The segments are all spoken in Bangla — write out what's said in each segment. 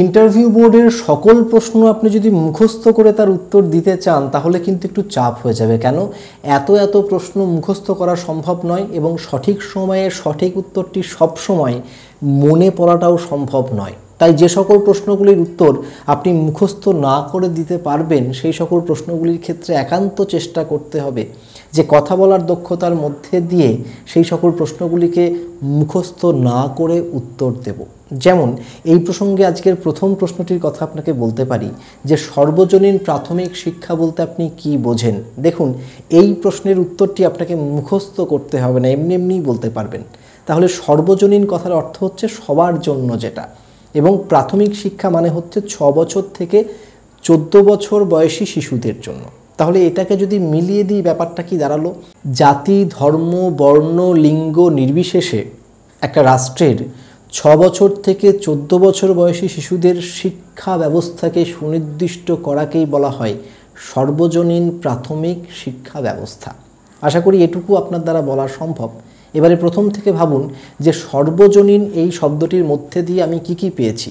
ইন্টারভিউ বোর্ডের সকল প্রশ্ন আপনি যদি মুখস্থ করে তার উত্তর দিতে চান তাহলে কিন্তু একটু চাপ হয়ে যাবে। কেন? এত প্রশ্ন মুখস্থ করা সম্ভব নয় এবং সঠিক সময়ে সঠিক উত্তরটি সবসময় মনে পড়াটাও সম্ভব নয়। তাই যে সকল প্রশ্নগুলির উত্তর আপনি মুখস্থ না করে দিতে পারবেন সেই সকল প্রশ্নগুলির ক্ষেত্রে একান্ত চেষ্টা করতে হবে যে কথা বলার দক্ষতার মধ্যে দিয়ে সেই সকল প্রশ্নগুলিকে মুখস্থ না করে উত্তর দেব। যেমন এই প্রসঙ্গে আজকের প্রথম প্রশ্নটির কথা আপনাকে বলতে পারি যে সর্বজনীন প্রাথমিক শিক্ষা বলতে আপনি কি বোঝেন। দেখুন, এই প্রশ্নের উত্তরটি আপনাকে মুখস্থ করতে হবে না, এমনি এমনিই বলতে পারবেন। তাহলে সর্বজনীন কথার অর্থ হচ্ছে সবার জন্য যেটা, এবং প্রাথমিক শিক্ষা মানে হচ্ছে 6 বছর থেকে 14 বছর বয়সী শিশুদের জন্য। তাহলে এটাকে যদি মিলিয়ে দিই ব্যাপারটা কি দাঁড়ালো? জাতি, ধর্ম, বর্ণ, লিঙ্গ নির্বিশেষে একটা রাষ্ট্রের 6 বছর থেকে 14 বছর বয়সী শিশুদের শিক্ষা ব্যবস্থাকে সুনির্দিষ্ট করাকেই বলা হয় সর্বজনীন প্রাথমিক শিক্ষা ব্যবস্থা। আশা করি এটুকু আপনার দ্বারা বলা সম্ভব। এবারে প্রথম থেকে ভাবুন যে সর্বজনীন এই শব্দটির মধ্যে দিয়ে আমি কি পেয়েছি।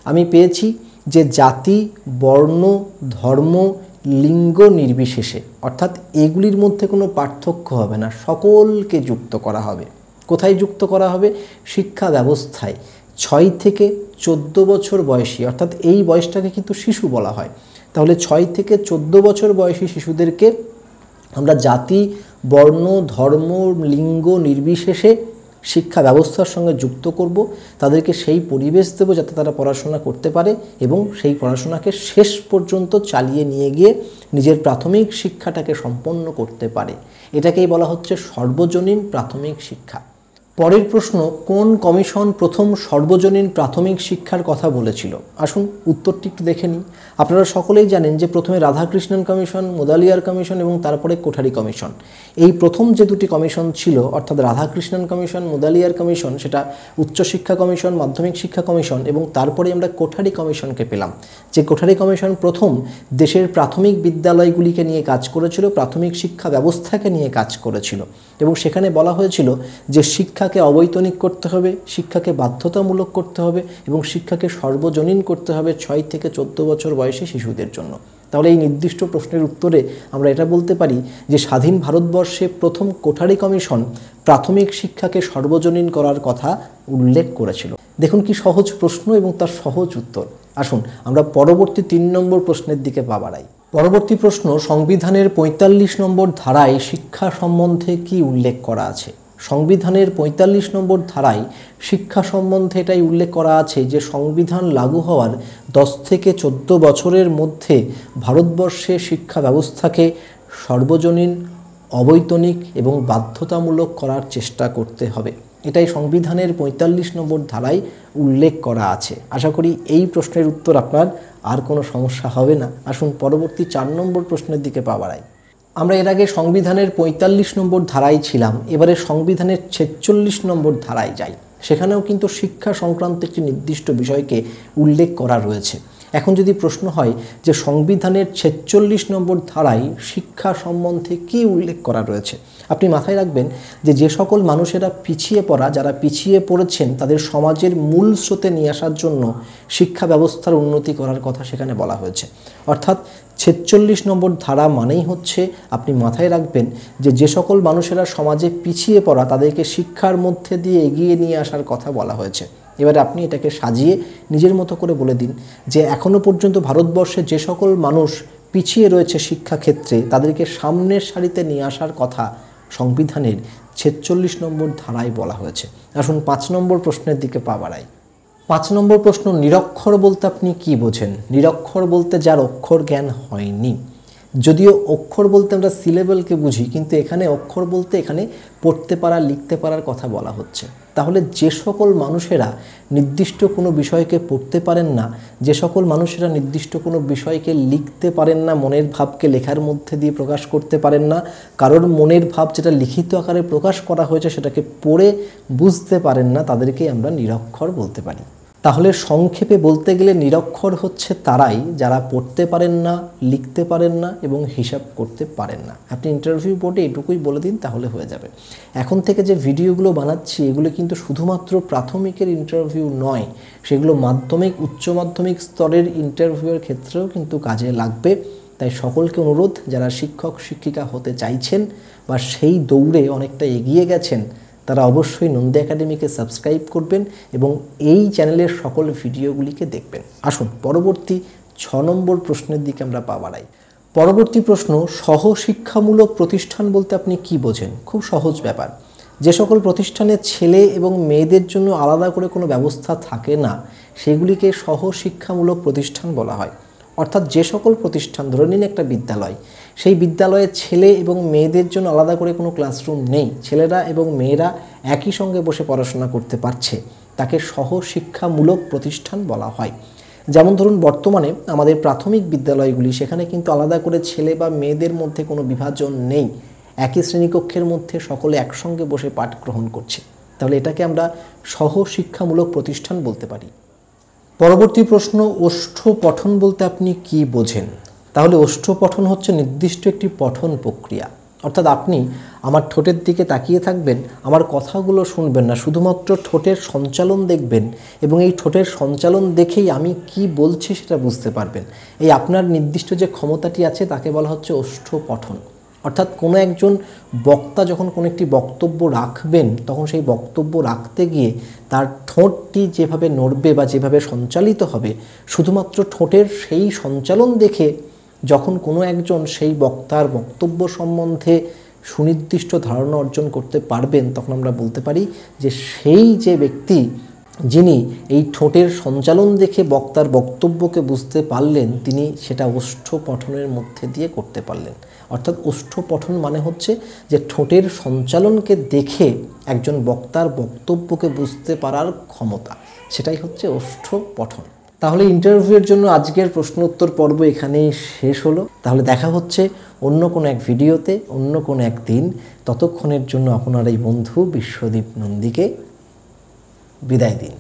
আমি পেয়েছি যে জাতি, বর্ণ, ধর্ম, লিঙ্গ নির্বিশেষে, অর্থাৎ এগুলির মধ্যে কোনো পার্থক্য হবে না, সকলকে যুক্ত করা হবে। কোথায় যুক্ত করা হবে? শিক্ষা ব্যবস্থায়। 6 থেকে 14 বছর বয়সী, অর্থাৎ এই বয়সটাকে কিন্তু শিশু বলা হয়। তাহলে 6 থেকে 14 বছর বয়সী শিশুদেরকে আমরা জাতি, বর্ণ, ধর্ম, লিঙ্গ নির্বিশেষে শিক্ষা ব্যবস্থার সঙ্গে যুক্ত করব। তাদেরকে সেই পরিবেশ দেব যাতে তারা পড়াশোনা করতে পারে এবং সেই পড়াশোনাকে শেষ পর্যন্ত চালিয়ে নিয়ে গিয়ে নিজের প্রাথমিক শিক্ষাটাকে সম্পন্ন করতে পারে। এটাকেই বলা হচ্ছে সর্বজনীন প্রাথমিক শিক্ষা। পরের প্রশ্ন, কোন কমিশন প্রথম সর্বজনীন প্রাথমিক শিক্ষার কথা বলেছিল? আসুন উত্তরটি একটু দেখে নিই। আপনারা সকলেই জানেন যে প্রথমে রাধাকৃষ্ণন কমিশন, মুদালিয়ার কমিশন এবং তারপরে কোঠারি কমিশন। এই প্রথম যে দুটি কমিশন ছিল, অর্থাৎ রাধাকৃষ্ণন কমিশন, মুদালিয়ার কমিশন, সেটা উচ্চশিক্ষা কমিশন, মাধ্যমিক শিক্ষা কমিশন, এবং তারপরে আমরা কোঠারি কমিশনকে পেলাম। যে কোঠারি কমিশন প্রথম দেশের প্রাথমিক বিদ্যালয়গুলিকে নিয়ে কাজ করেছিল, প্রাথমিক শিক্ষা ব্যবস্থাকে নিয়ে কাজ করেছিল, এবং সেখানে বলা হয়েছিল যে শিক্ষাকে অবৈতনিক করতে হবে, শিক্ষাকে বাধ্যতামূলক করতে হবে এবং শিক্ষাকে সর্বজনীন করতে হবে 6 থেকে 14 বছর বয়সী শিশুদের জন্য। তাহলে এই নির্দিষ্ট প্রশ্নের উত্তরে আমরা এটা বলতে পারি যে স্বাধীন ভারতবর্ষে প্রথম কোঠারি কমিশন প্রাথমিক শিক্ষাকে সর্বজনীন করার কথা উল্লেখ করেছিল। দেখুন কি সহজ প্রশ্ন এবং তার সহজ উত্তর। আসুন আমরা পরবর্তী 3 নম্বর প্রশ্নের দিকে পা বাড়াই। পরবর্তী প্রশ্ন, সংবিধানের 45 নম্বর ধারায় শিক্ষা সম্বন্ধে কি উল্লেখ করা আছে? সংবিধানের 45 নম্বর ধারায় শিক্ষা সম্বন্ধে এটাই উল্লেখ করা আছে যে সংবিধান লাগু হওয়ার 10 থেকে 14 বছরের মধ্যে ভারতবর্ষে শিক্ষা ব্যবস্থাকে সর্বজনীন, অবৈতনিক এবং বাধ্যতামূলক করার চেষ্টা করতে হবে। এটাই সংবিধানের 45 নম্বর ধারায় উল্লেখ করা আছে। আশা করি এই প্রশ্নের উত্তর আপনার আর কোনো সমস্যা হবে না। আসুন পরবর্তী 4 নম্বর প্রশ্নের দিকে পা বাড়াই। আমরা এর আগে সংবিধানের 45 নম্বর ধারায় ছিলাম, এবারে সংবিধানের 46 নম্বর ধারায় যাই। সেখানেও কিন্তু শিক্ষা সংক্রান্ত একটি নির্দিষ্ট বিষয়কে উল্লেখ করা রয়েছে। এখন যদি প্রশ্ন হয় যে সংবিধানের 46 নম্বর ধারায় শিক্ষা সম্বন্ধে কী উল্লেখ করা রয়েছে, আপনি মাথায় রাখবেন যে যে সকল মানুষেরা পিছিয়ে পড়া, যারা পিছিয়ে পড়েছেন তাদের সমাজের মূল স্রোতে নিয়ে আসার জন্য শিক্ষা ব্যবস্থার উন্নতি করার কথা সেখানে বলা হয়েছে। অর্থাৎ 46 নম্বর ধারা মানেই হচ্ছে, আপনি মাথায় রাখবেন যে যে সকল মানুষেরা সমাজে পিছিয়ে পড়া তাদেরকে শিক্ষার মধ্যে দিয়ে এগিয়ে নিয়ে আসার কথা বলা হয়েছে। এবারে আপনি এটাকে সাজিয়ে নিজের মতো করে বলে দিন যে এখনও পর্যন্ত ভারতবর্ষে যে সকল মানুষ পিছিয়ে রয়েছে শিক্ষাক্ষেত্রে তাদেরকে সামনের সারিতে নিয়ে আসার কথা সংবিধানের 46 নম্বর ধারায় বলা হয়েছে। আসুন 5 নম্বর প্রশ্নের দিকে পা বাড়াই। 5 নম্বর প্রশ্ন, নিরক্ষর বলতে আপনি কি বোঝেন? নিরক্ষর বলতে যার অক্ষর জ্ঞান হয়নি। যদিও অক্ষর বলতে আমরা সিলেবলকে বুঝি, কিন্তু এখানে অক্ষর বলতে এখানে পড়তে পারা, লিখতে পারার কথা বলা হচ্ছে। তাহলে যে সকল মানুষেরা নির্দিষ্ট কোনো বিষয়কে পড়তে পারেন না, যে সকল মানুষেরা নির্দিষ্ট কোনো বিষয়কে লিখতে পারেন না, মনের ভাবকে লেখার মধ্যে দিয়ে প্রকাশ করতে পারেন না, কারোর মনের ভাব যেটা লিখিত আকারে প্রকাশ করা হয়েছে সেটাকে পড়ে বুঝতে পারেন না, তাদেরকেই আমরা নিরক্ষর বলতে পারি। তাহলে সংক্ষেপে বলতে গেলে নিরক্ষর হচ্ছে তারাই যারা পড়তে পারেন না, লিখতে পারেন না এবং হিসাব করতে পারেন না। আপনি ইন্টারভিউ বোর্ডে এটুকুই বলে দিন, তাহলে হয়ে যাবে। এখন থেকে যে ভিডিওগুলো বানাচ্ছি এগুলো কিন্তু শুধুমাত্র প্রাথমিকের ইন্টারভিউ নয়, সেগুলো মাধ্যমিক, উচ্চ মাধ্যমিক স্তরের ইন্টারভিউয়ের ক্ষেত্রেও কিন্তু কাজে লাগবে। তাই সকলকে অনুরোধ, যারা শিক্ষক শিক্ষিকা হতে চাইছেন বা সেই দৌড়ে অনেকটা এগিয়ে গেছেন, তারা অবশ্যই নন্দী একাডেমিকে সাবস্ক্রাইব করবেন এবং এই চ্যানেলের সকল ভিডিওগুলিকে দেখবেন। আসুন পরবর্তী 6 নম্বর প্রশ্নের দিকে আমরা পা বাড়াই। পরবর্তী প্রশ্ন, সহশিক্ষামূলক প্রতিষ্ঠান বলতে আপনি কি বোঝেন? খুব সহজ ব্যাপার। যে সকল প্রতিষ্ঠানে ছেলে এবং মেয়েদের জন্য আলাদা করে কোনো ব্যবস্থা থাকে না, সেগুলিকে সহশিক্ষামূলক প্রতিষ্ঠান বলা হয়। অর্থাৎ যে সকল প্রতিষ্ঠান, ধরে নিন একটা বিদ্যালয়, সেই বিদ্যালয়ে ছেলে এবং মেয়েদের জন্য আলাদা করে কোনো ক্লাসরুম নেই, ছেলেরা এবং মেয়েরা একই সঙ্গে বসে পড়াশোনা করতে পারছে, তাকে সহশিক্ষামূলক প্রতিষ্ঠান বলা হয়। যেমন ধরুন বর্তমানে আমাদের প্রাথমিক বিদ্যালয়গুলি, সেখানে কিন্তু আলাদা করে ছেলে বা মেয়েদের মধ্যে কোনো বিভাজন নেই, একই শ্রেণীকক্ষের মধ্যে সকলে একসঙ্গে বসে পাঠ গ্রহণ করছে, তাহলে এটাকে আমরা সহশিক্ষামূলক প্রতিষ্ঠান বলতে পারি। পরবর্তী প্রশ্ন, ওষ্ঠ পঠন বলতে আপনি কি বোঝেন? তাহলে ওষ্ঠ পঠন হচ্ছে নির্দিষ্ট একটি পঠন প্রক্রিয়া। অর্থাৎ আপনি আমার ঠোঁটের দিকে তাকিয়ে থাকবেন, আমার কথাগুলো শুনবেন না, শুধুমাত্র ঠোঁটের সঞ্চালন দেখবেন এবং এই ঠোঁটের সঞ্চালন দেখেই আমি কি বলছি সেটা বুঝতে পারবেন। এই আপনার নির্দিষ্ট যে ক্ষমতাটি আছে তাকে বলা হচ্ছে ওষ্ঠ পঠন। অর্থাৎ কোনো একজন বক্তা যখন কোনো একটি বক্তব্য রাখবেন, তখন সেই বক্তব্য রাখতে গিয়ে তার ঠোঁটটি যেভাবে নড়বে বা যেভাবে সঞ্চালিত হবে, শুধুমাত্র ঠোঁটের সেই সঞ্চালন দেখে যখন কোনো একজন সেই বক্তার বক্তব্য সম্বন্ধে সুনির্দিষ্ট ধারণা অর্জন করতে পারবেন, তখন আমরা বলতে পারি যে সেই যে ব্যক্তি যিনি এই ঠোঁটের সঞ্চালন দেখে বক্তার বক্তব্যকে বুঝতে পারলেন, তিনি সেটা ওষ্ঠ পঠনের মধ্যে দিয়ে করতে পারলেন। অর্থাৎ ওষ্ঠ পঠন মানে হচ্ছে যে ঠোঁটের সঞ্চালনকে দেখে একজন বক্তার বক্তব্যকে বুঝতে পারার ক্ষমতা, সেটাই হচ্ছে ওষ্ঠ পঠন। তাহলে ইন্টারভিউয়ের জন্য আজকের প্রশ্ন উত্তর পর্ব এখানেই শেষ হলো। তাহলে দেখা হচ্ছে অন্য কোনো এক ভিডিওতে, অন্য কোনো এক দিন। ততক্ষণের জন্য আপনার এই বন্ধু বিশ্বদীপ নন্দীকে বিদায় দিন।